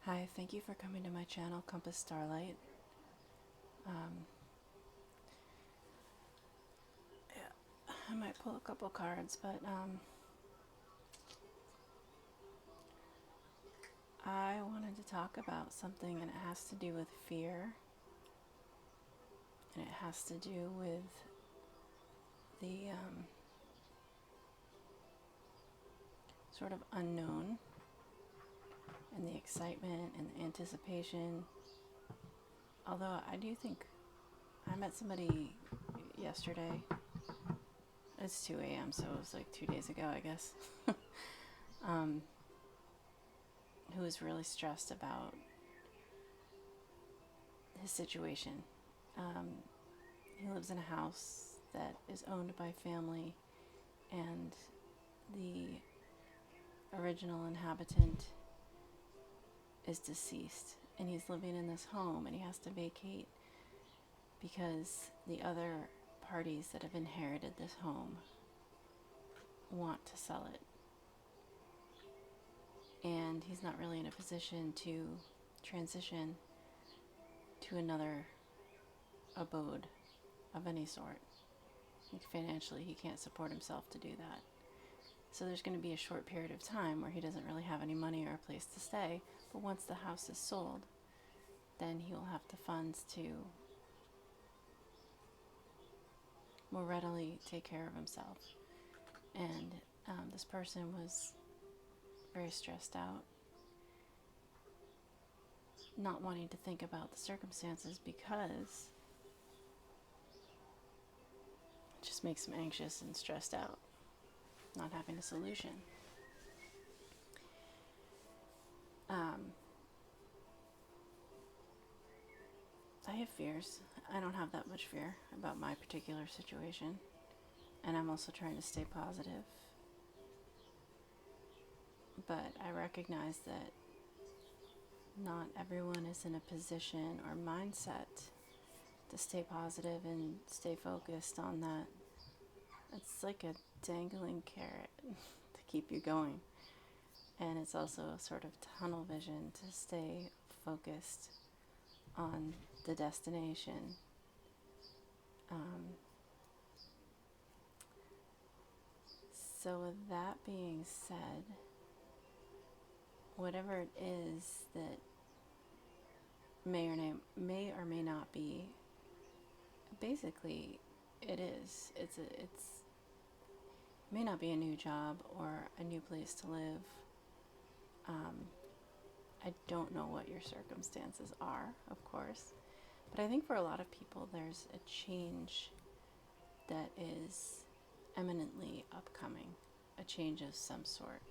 Hi, thank you for coming to my channel, Compass Starlight. Yeah, I might pull a couple cards, but I wanted to talk about something, and it has to do with fear, and it has to do with the sort of unknown, and the excitement and the anticipation. Although I do think I met somebody yesterday. It's 2 a.m., so it was like 2 days ago, I guess, who was really stressed about his situation. He lives in a house that is owned by family, and the original inhabitant is deceased, and he's living in this home, and he has to vacate because the other parties that have inherited this home want to sell it, and he's not really in a position to transition to another abode of any sort. Like financially, he can't support himself to do that. So there's going to be a short period of time where he doesn't really have any money or a place to stay. But once the house is sold, then he will have the funds to more readily take care of himself. And this person was very stressed out, not wanting to think about the circumstances because it just makes him anxious and stressed out, not having a solution. I have fears. I don't have that much fear about my particular situation, and I'm also trying to stay positive. But I recognize that not everyone is in a position or mindset to stay positive and stay focused on that. It's like a dangling carrot to keep you going. And it's also a sort of tunnel vision to stay focused on the destination. So with that being said, whatever it is that may or may not be, basically it is. It's may not be a new job or a new place to live. I don't know what your circumstances are, of course, but I think for a lot of people there's a change that is eminently upcoming, a change of some sort.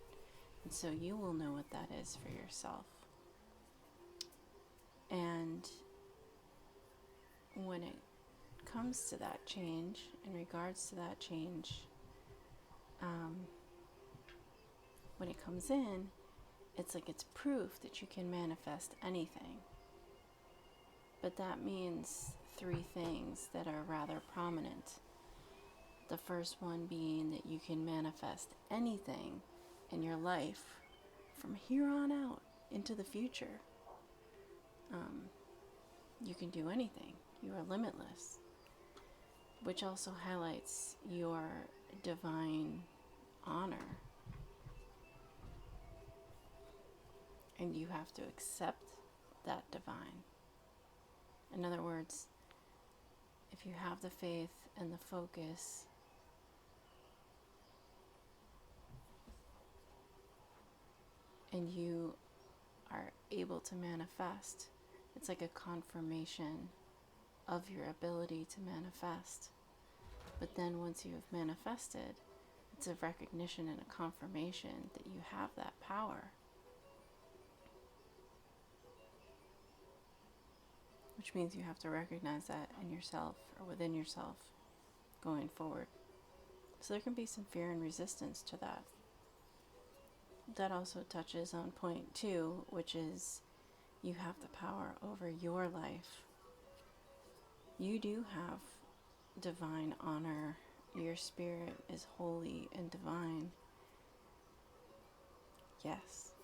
And so you will know what that is for yourself. And when it comes to that change, in regards to that change, when it comes in, it's like it's proof that you can manifest anything. But that means three things that are rather prominent. The first one being that you can manifest anything in your life from here on out into the future. You can do anything. You are limitless, which also highlights your divine honor. And you have to accept that divine. In other words, if you have the faith and the focus and you are able to manifest, it's like a confirmation of your ability to manifest. But then once you have manifested, it's a recognition and a confirmation that you have that power. Which means you have to recognize that in yourself or within yourself going forward. So there can be some fear and resistance to that. That also touches on point 2, which is you have the power over your life. You do have divine honor. Your spirit is holy and divine. Yes.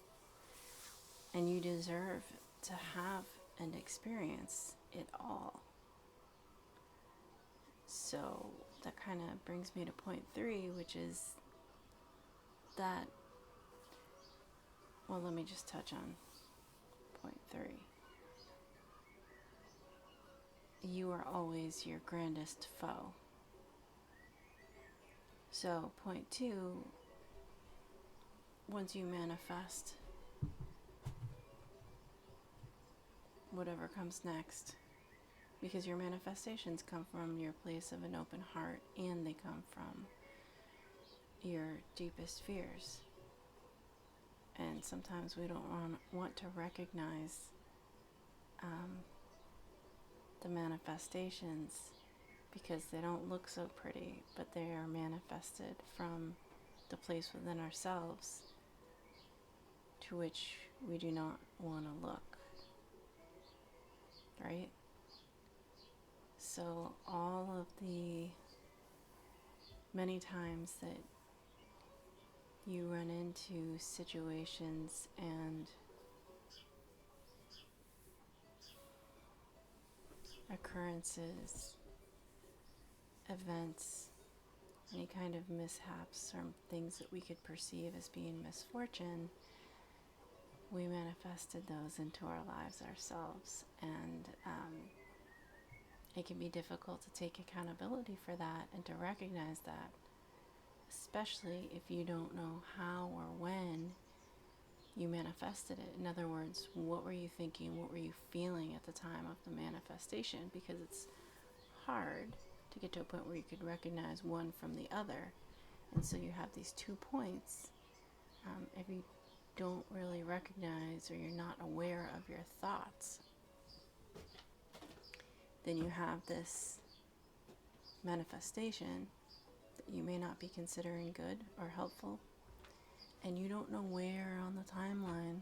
And you deserve to have and experience it all. So that kind of brings me to point 3, which is that, well, let me just touch on point 3. You are always your grandest foe. So point 2, once you manifest whatever comes next, because your manifestations come from your place of an open heart, and they come from your deepest fears. And sometimes we don't want to recognize the manifestations because they don't look so pretty, but they are manifested from the place within ourselves to which we do not want to look, right? So all of the many times that you run into situations and occurrences, events, any kind of mishaps or things that we could perceive as being misfortune, we manifested those into our lives ourselves. And it can be difficult to take accountability for that and to recognize that, especially if you don't know how or when you manifested it. In other words, what were you thinking? What were you feeling at the time of the manifestation? Because it's hard to get to a point where you could recognize one from the other. And so you have these 2 points. If you don't really recognize or you're not aware of your thoughts, then you have this manifestation that you may not be considering good or helpful, and you don't know where on the timeline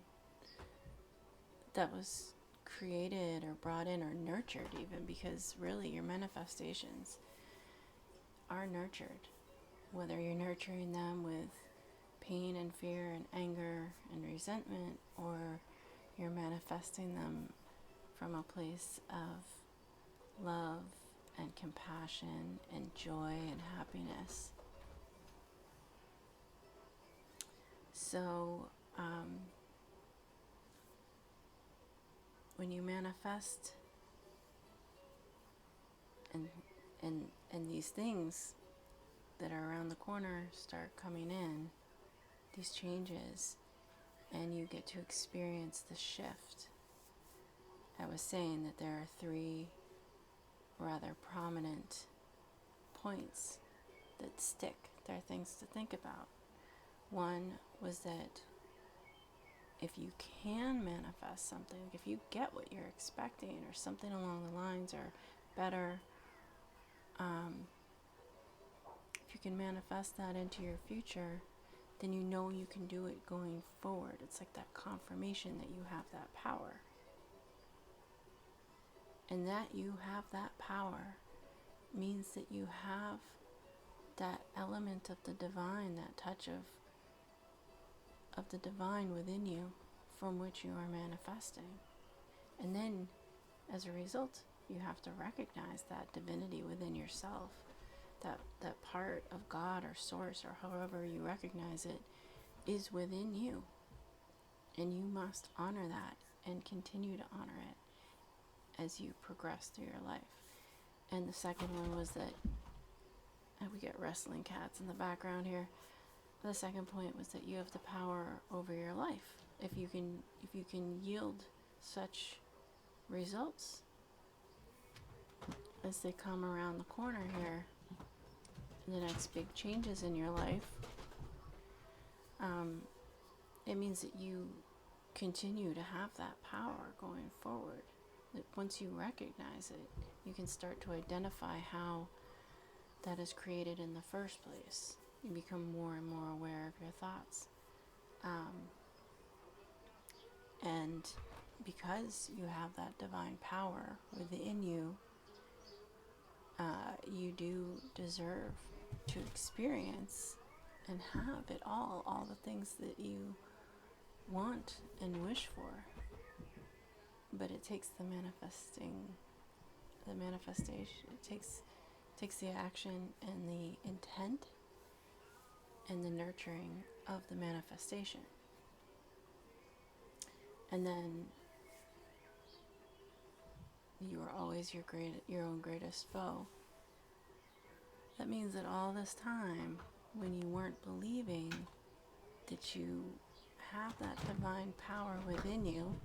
that was created or brought in or nurtured even, because really your manifestations are nurtured, whether you're nurturing them with pain and fear and anger and resentment, or you're manifesting them from a place of love and compassion and joy and happiness. So when you manifest and these things that are around the corner start coming in, these changes, and you get to experience the shift. I was saying that there are 3 rather prominent points that stick. There are things to think about. One was that if you can manifest something, if you get what you're expecting or something along the lines or better, if you can manifest that into your future, then you know you can do it going forward. It's like that confirmation that you have that power. And that you have that power means that you have that element of the divine, that touch of the divine within you from which you are manifesting. And then, as a result, you have to recognize that divinity within yourself, that part of God or source or however you recognize it is within you. And you must honor that and continue to honor it as you progress through your life. And the second one was that, and we get wrestling cats in the background here. The second point was that you have the power over your life. If you can yield such results as they come around the corner here, the next big changes in your life, it means that you continue to have that power going forward. That once you recognize it, you can start to identify how that is created in the first place. You become more and more aware of your thoughts. And because you have that divine power within you, you do deserve to experience and have it all the things that you want and wish for. But it takes the manifestation. It takes the action and the intent and the nurturing of the manifestation. And then you are always your own greatest foe. That means that all this time, when you weren't believing that you have that divine power within you,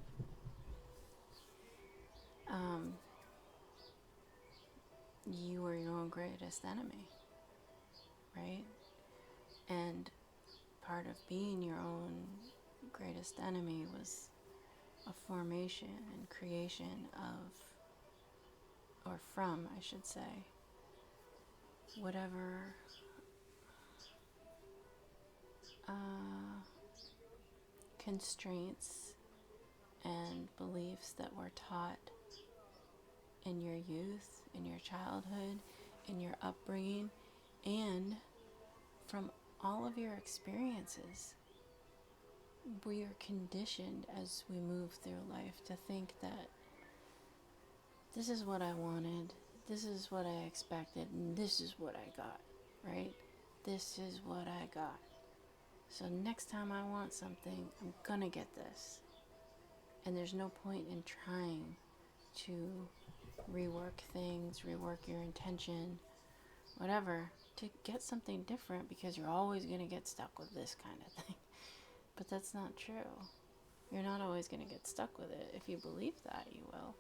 you were your own greatest enemy, right? And part of being your own greatest enemy was a formation and creation of, or from, I should say, whatever constraints and beliefs that were taught in your youth, in your childhood, in your upbringing, and from all of your experiences. We are conditioned as we move through life to think that this is what I wanted, this is what I expected, and this is what I got, right? This is what I got. So next time I want something, I'm gonna get this. And there's no point in trying to rework things, rework your intention, whatever, to get something different, because you're always gonna get stuck with this kind of thing. But that's not true. You're not always gonna get stuck with it. If you believe that, you will.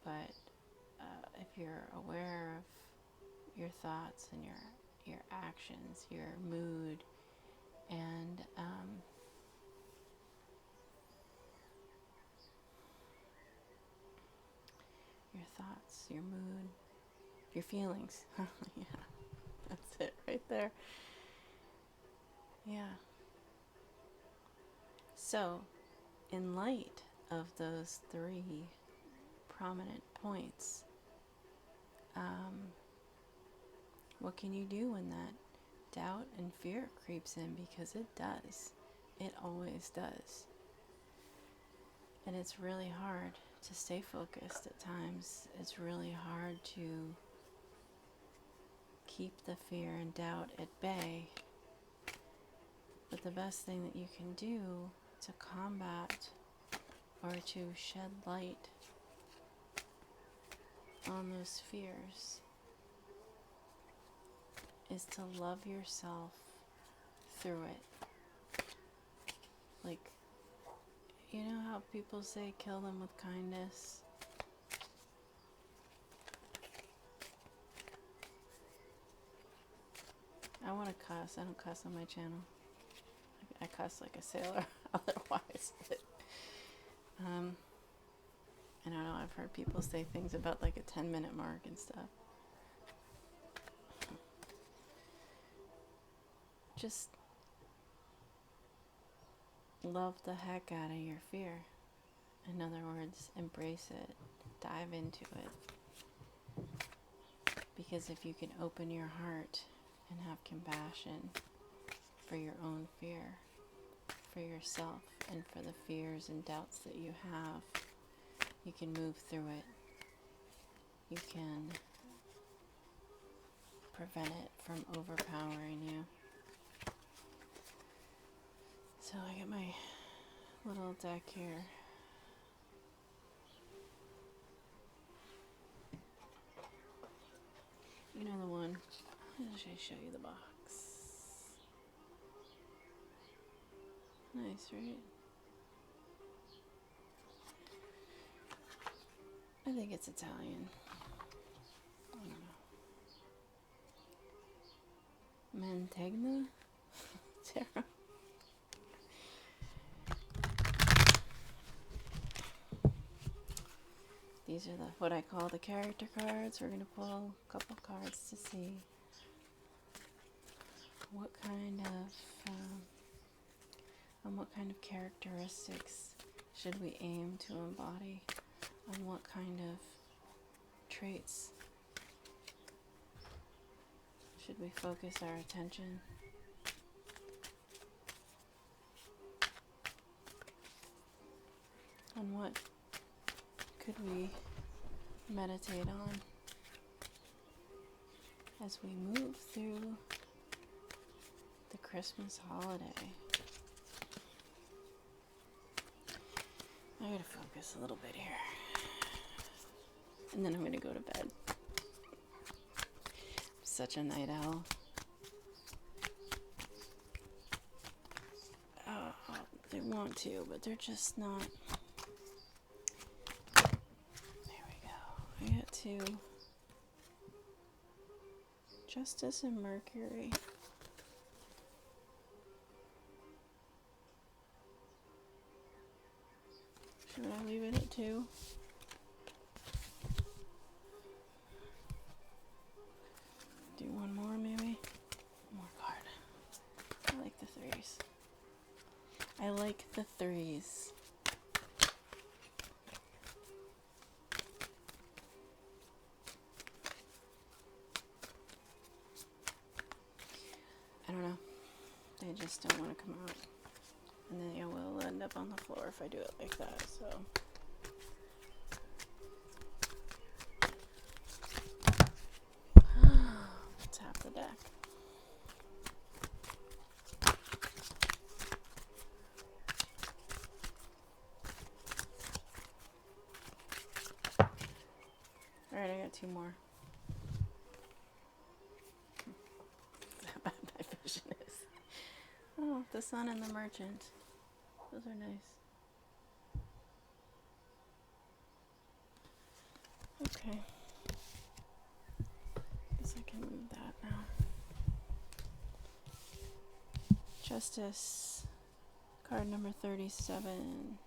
But if you're aware of your thoughts and your actions, your mood, and your thoughts, your mood, your feelings. Yeah, that's it right there. Yeah. So, in light of those three prominent points, what can you do when that doubt and fear creeps in? Because it does. It always does. And it's really hard to stay focused at times. It's really hard to keep the fear and doubt at bay. But the best thing that you can do to combat or to shed light on those fears is to love yourself through it. Like, you know how people say kill them with kindness? I want to cuss. I don't cuss on my channel. I cuss like a sailor otherwise. But, I don't know, I've heard people say things about like a 10-minute mark and stuff. Just love the heck out of your fear. In other words, embrace it, dive into it. Because if you can open your heart and have compassion for your own fear, for yourself, and for the fears and doubts that you have, you can move through it. You can prevent it from overpowering you. So I got my little deck here. You know the one. I'll show you the box. Nice, right? I think it's Italian. I don't know. Mantegna? Tarot. These are what I call the character cards. We're going to pull a couple cards to see what kind of characteristics should we aim to embody, on what kind of traits should we focus our attention. And what could we meditate on as we move through the Christmas holiday? I gotta focus a little bit here. And then I'm gonna go to bed. I'm such a night owl. They want to, but they're just not. There we go. I got two. Justice and Mercury. Should I leave it at 2? Do one more maybe? One more card. I like the 3s. I like the 3s. I don't know. They just don't want to come out. And then it will end up on the floor if I do it like that, so. Tap the deck. Alright, I got 2 more. How bad my vision is. Oh, the Sun and the Merchant. Those are nice. Okay. Guess I can move that now. Justice. Card number 37.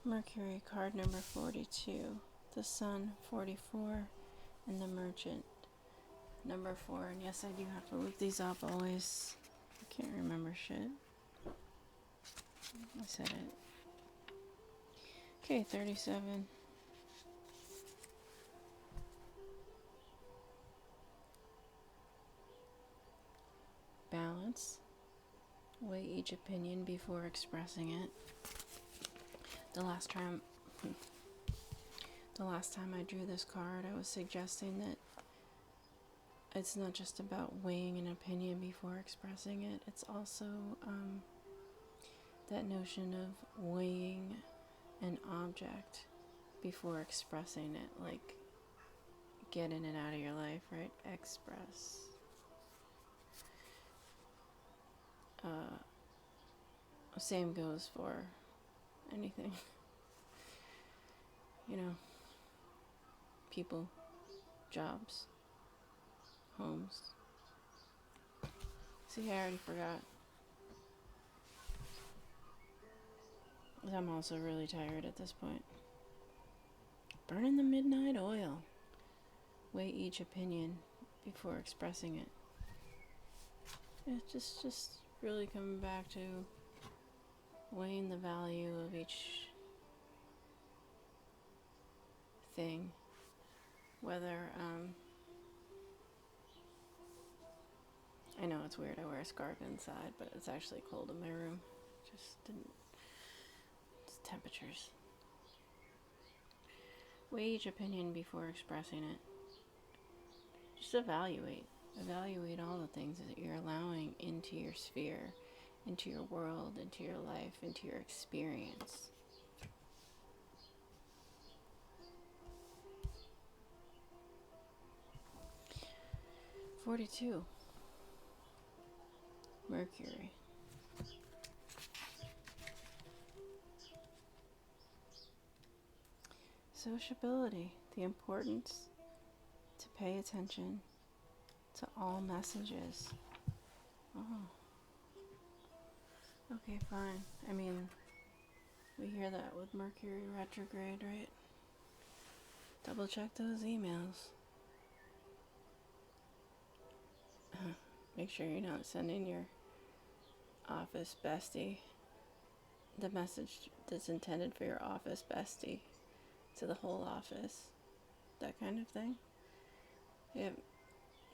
Mercury, card number 42. The Sun, 44. And the Merchant, number 4. And yes, I do have to look these up always. I can't remember shit. I said it. Okay, 37. Balance. Weigh each opinion before expressing it. The last time I drew this card, I was suggesting that it's not just about weighing an opinion before expressing it. It's also that notion of weighing an object before expressing it, like getting it out of your life, right? Express. Same goes for anything. You know, people, jobs, homes. See, I already forgot. I'm also really tired at this point. Burning the midnight oil. Weigh each opinion before expressing it. It's just really coming back to weighing the value of each thing. Whether, I know it's weird, I wear a scarf inside, but it's actually cold in my room. It's temperatures. Weigh each opinion before expressing it. Just evaluate all the things that you're allowing into your sphere, into your world, into your life, into your experience. (42) Mercury. Sociability, the importance to pay attention to all messages. Oh. Okay, fine. I mean, we hear that with Mercury retrograde, right? Double check those emails. Make sure you're not sending your office bestie the message that's intended for your office bestie to the whole office. That kind of thing. Yeah,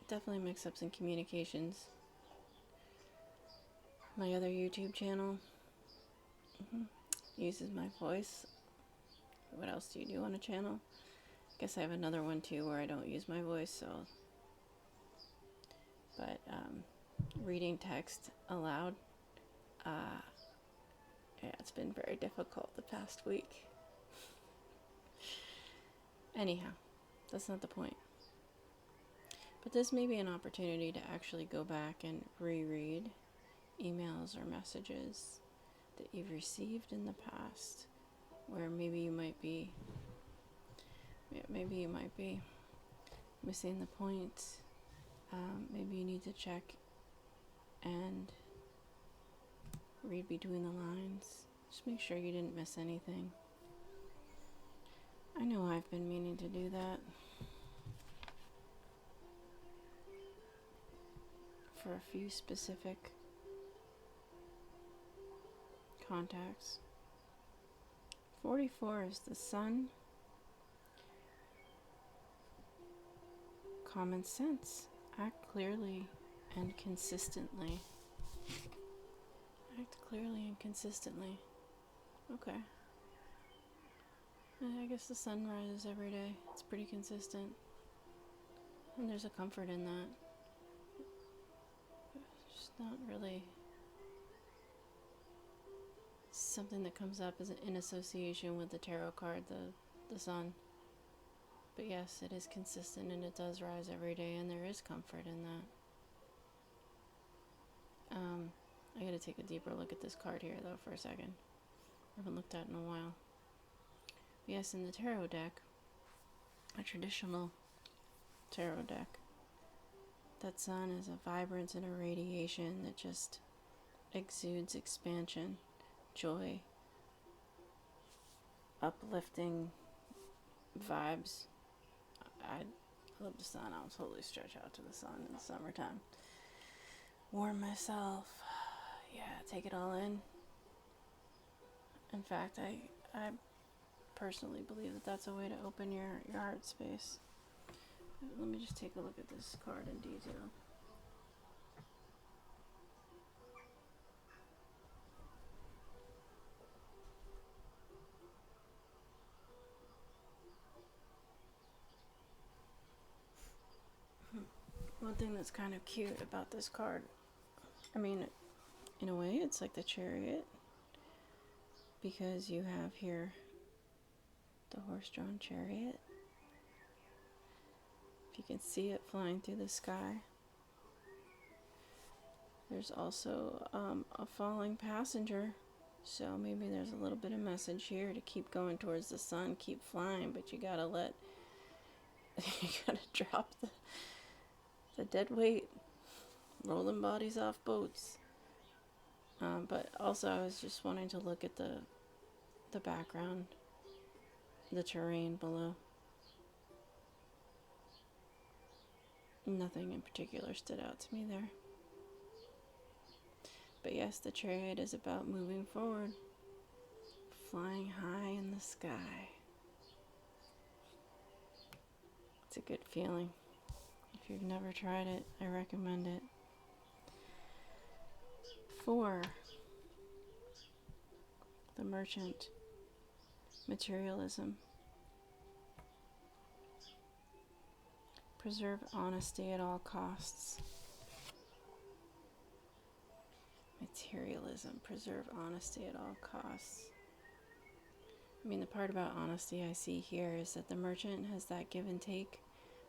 definitely mix-ups in communications. My other YouTube channel, Uses my voice. What else do you do on a channel? Guess I have another one too where I don't use my voice, so. But reading text aloud, yeah, it's been very difficult the past week. Anyhow, that's not the point. But this may be an opportunity to actually go back and reread emails or messages that you've received in the past, where maybe you might be missing the point. Maybe you need to check and read between the lines. Just make sure you didn't miss anything. I know I've been meaning to do that for a few specific contacts. 44 is the sun. Common sense. Act clearly and consistently. Act clearly and consistently. Okay. I guess the sun rises every day. It's pretty consistent. And there's a comfort in that. It's just not really something that comes up as in association with the tarot card, the sun. But yes, it is consistent and it does rise every day, and there is comfort in that. I gotta take a deeper look at this card here though for a second. I haven't looked at it in a while. But yes, in the tarot deck, a traditional tarot deck, that sun is a vibrance and a radiation that just exudes expansion, joy, uplifting vibes. I love the sun. I'll totally stretch out to the sun in the summertime. Warm myself. Yeah, take it all in. In fact, I personally believe that that's a way to open your heart space. Let me just take a look at this card in detail. One thing that's kind of cute about this card, I mean, in a way, it's like the Chariot, because you have here the horse-drawn chariot. If you can see it flying through the sky. There's also a falling passenger, so maybe there's a little bit of message here to keep going towards the sun, keep flying, but you gotta drop the dead weight, rolling bodies off boats. But also I was just wanting to look at the background, the terrain below. Nothing in particular stood out to me there. But yes, the Chariot is about moving forward, flying high in the sky. It's a good feeling. If you've never tried it, I recommend it. 4, the Merchant, materialism. Preserve honesty at all costs. Materialism, preserve honesty at all costs. I mean, the part about honesty I see here is that the merchant has that give and take,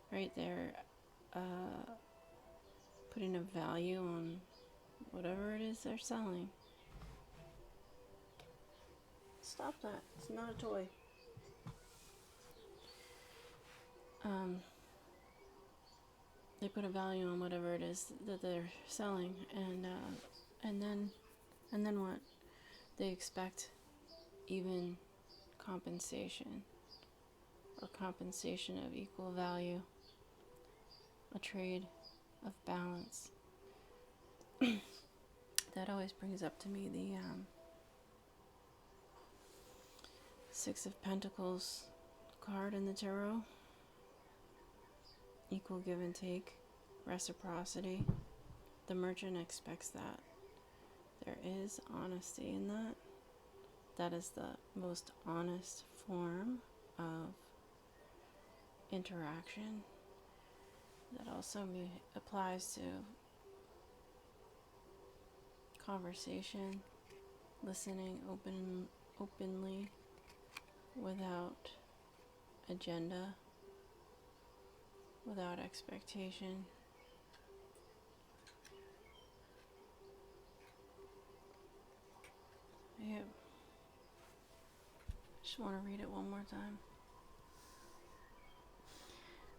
right? They're putting a value on whatever it is they're selling. Stop that. It's not a toy. They put a value on whatever it is that they're selling, and then what? They expect even compensation, or compensation of equal value, a trade of balance. That always brings up to me the 6 of Pentacles card in the tarot. Equal give and take, reciprocity. The merchant expects that. There is honesty in that. that is the most honest form of interaction. That also applies to conversation, listening openly, without agenda, without expectation. Yeah. Just want to read it one more time.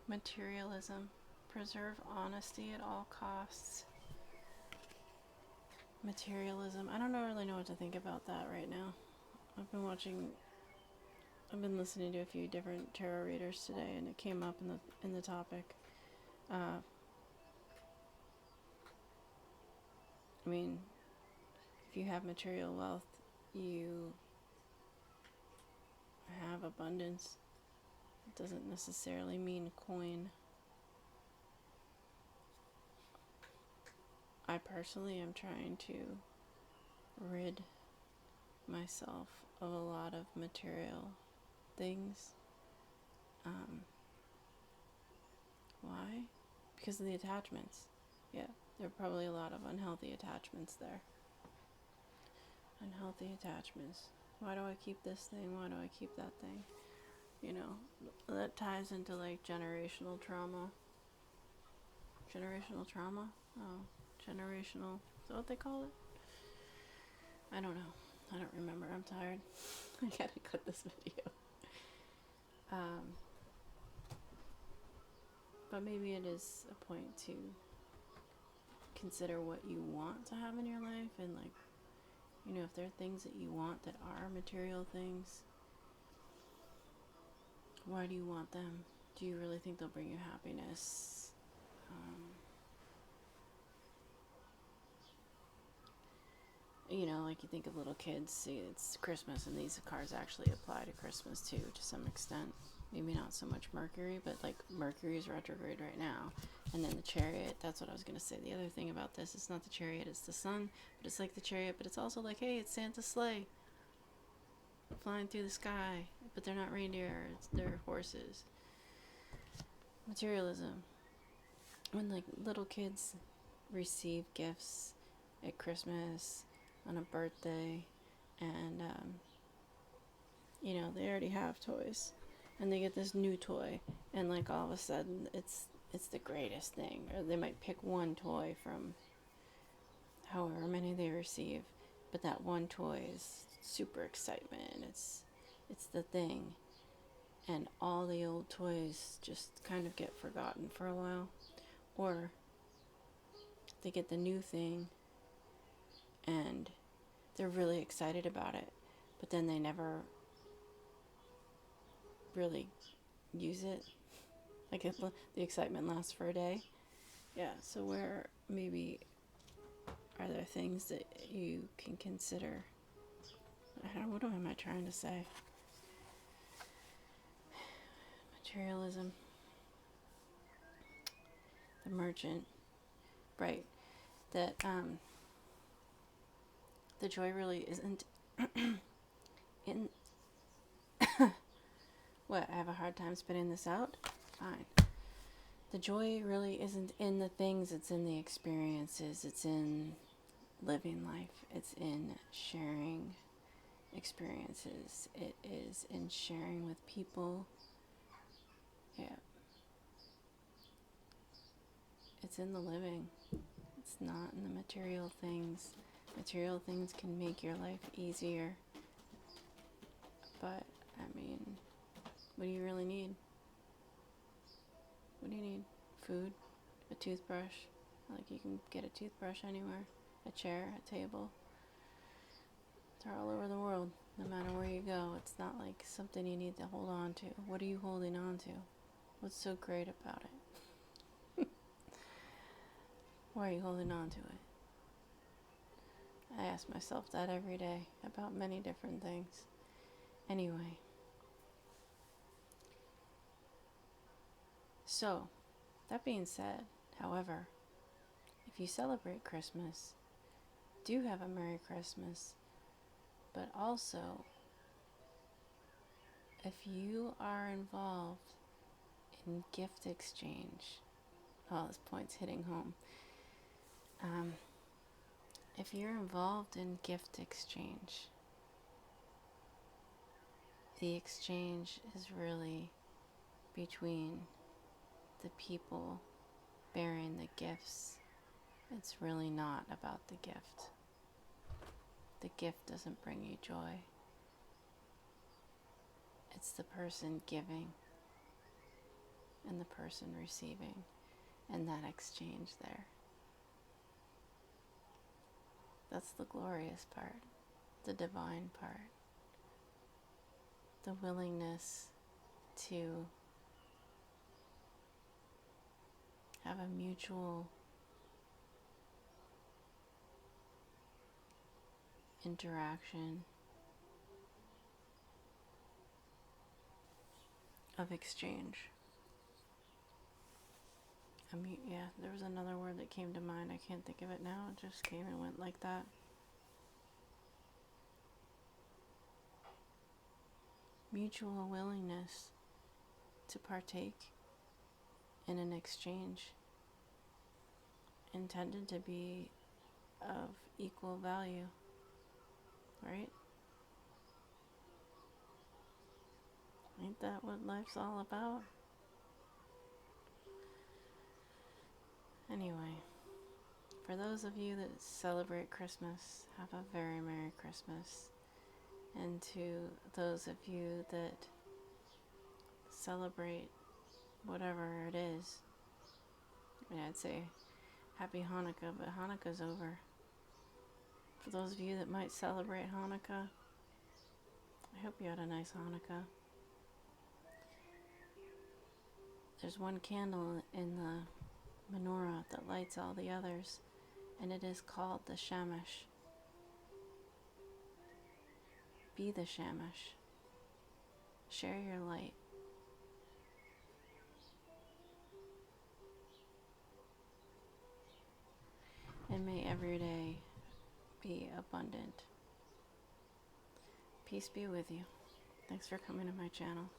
Materialism. Preserve honesty at all costs. Materialism. I don't really know what to think about that right now. I've been listening to a few different tarot readers today, and it came up in the topic. I mean, if you have material wealth, you have abundance. It doesn't necessarily mean coin. I personally am trying to rid myself of a lot of material things. Why? Because of the attachments. Yeah, there are probably a lot of unhealthy attachments there. Unhealthy attachments. Why do I keep this thing? Why do I keep that thing? You know, that ties into like generational trauma. Generational trauma? Oh, generational. Is that what they call it? I don't know. I don't remember. I'm tired. I gotta cut this video. But maybe it is a point to consider what you want to have in your life, and like, you know, if there are things that you want that are material things, why do you want them? Do you really think they'll bring you happiness? You know, like you think of little kids, see, it's Christmas, and these cards actually apply to Christmas too, to some extent. Maybe not so much Mercury, but like Mercury is retrograde right now. And then the Chariot, that's what I was going to say. The other thing about this, it's not the Chariot, it's the sun, but it's like the Chariot, but it's also like, hey, it's Santa's sleigh flying through the sky, but they're not reindeer, they're horses. Materialism. When like little kids receive gifts at Christmas, on a birthday, and you know, they already have toys, and they get this new toy, and like all of a sudden it's the greatest thing. Or they might pick one toy from however many they receive, but that one toy is super excitement. It's the thing, and all the old toys just kind of get forgotten for a while. Or they get the new thing and they're really excited about it, but then they never really use it. Like the excitement lasts for a day. Yeah, so where maybe are there things that you can consider? What am I trying to say? Materialism. The merchant. Right. That the joy really isn't in what, I have a hard time spitting this out? Fine. The joy really isn't in the things, it's in the experiences, it's in living life, it's in sharing experiences, it is in sharing with people. Yeah. It's in the living. It's not in the material things. Material things can make your life easier, but I mean, what do you really need? What do you need? Food? A toothbrush? Like, you can get a toothbrush anywhere. A chair, a table. They're all over the world, no matter where you go. It's not like something you need to hold on to. What are you holding on to? What's so great about it? Why are you holding on to it? I ask myself that every day about many different things. Anyway. So, that being said, however, if you celebrate Christmas, do have a Merry Christmas. But also, if you are involved in gift exchange, oh, this point's hitting home. If you're involved in gift exchange, the exchange is really between the people bearing the gifts. It's really not about the gift. The gift doesn't bring you joy. It's the person giving and the person receiving, and that exchange there. That's the glorious part, the divine part. The willingness to have a mutual interaction of exchange. Yeah, there was another word that came to mind. I can't think of it now. It just came and went like that. Mutual willingness to partake in an exchange intended to be of equal value, right? Ain't that what life's all about? Anyway, for those of you that celebrate Christmas, have a very Merry Christmas. And to those of you that celebrate whatever it is, I mean, I'd say Happy Hanukkah, but Hanukkah's over. For those of you that might celebrate Hanukkah, I hope you had a nice Hanukkah. There's one candle in the menorah that lights all the others, and it is called the Shamash. Be the Shamash. Share your light. And may every day be abundant. Peace be with you. Thanks for coming to my channel.